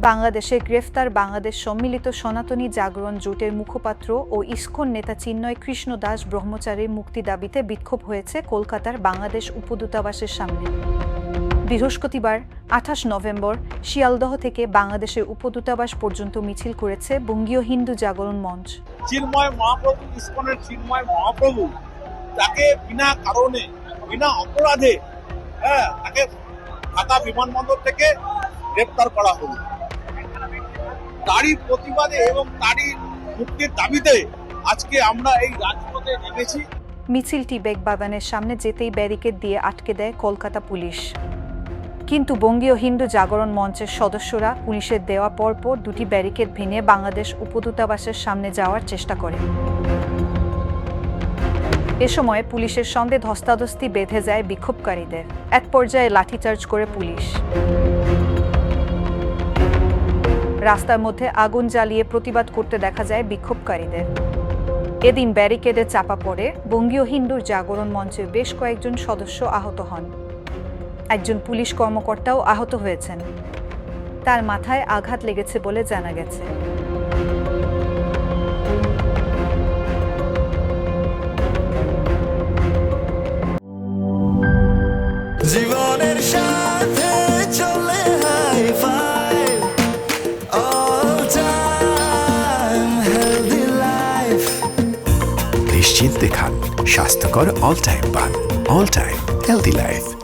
বাংলাদেশে গ্রেফতার বাংলাদেশ সম্মিলিত সনাতনী জাগরণ জোটের মুখপাত্র ও ইসকন নেতা চিন্ময় কৃষ্ণ দাস ব্রহ্মচারীর মুক্তি দাবিতে বিক্ষোভ হয়েছে কলকাতার বাংলাদেশ উপদূতাবাসের সামনে। বৃহস্পতিবার ২৮ নভেম্বর শিয়ালদহ থেকে বাংলাদেশের উপদূতাবাস পর্যন্ত মিছিল করেছে বঙ্গীয় হিন্দু জাগরণ মঞ্চ। চিন্ময় মহাপ্রভু, ইসকনের চিন্ময় মহাপ্রভু, তাকে বিনা কারণে বিনা অপরাধে তাকে ঢাকা বিমানবন্দর থেকে গ্রেপ্তার করা হলো। তারই প্রতিবাদে এবং তারই মুক্তির দাবিতে আজকে আমরা এই রাজপথে নেমেছি। মিছিলটি বেগবাগানের সামনে যেতেই ব্যারিকেড দিয়ে আটকে দেয় কলকাতা পুলিশ। কিন্তু বঙ্গীয় হিন্দু জাগরণ মঞ্চের সদস্যরা পুলিশের দেওয়া পরপর দুটি ব্যারিকেড ভেঙে বাংলাদেশ উপদূতাবাসের সামনে যাওয়ার চেষ্টা করে। এ সময় পুলিশের সঙ্গে ধস্তাধস্তি বেঁধে যায় বিক্ষোভকারীদের। এক পর্যায়ে লাঠিচার্জ করে পুলিশ। রাস্তার মধ্যে আগুন জ্বালিয়ে প্রতিবাদ করতে দেখা যায় বিক্ষোভকারীদের। এদিন ব্যারিকেডে চাপা পড়ে বঙ্গীয় হিন্দু জাগরণ মঞ্চের বেশ কয়েকজন সদস্য আহত হন। একজন পুলিশ কর্মকর্তাও আহত হয়েছেন। তার মাথায় আঘাত লেগেছে বলে জানা গেছে। জীবনের সাথে চলে high five, all time healthy life. নিশ্চিন্তে খান স্বাস্থ্যকর অল টাইম পান। All time healthy life.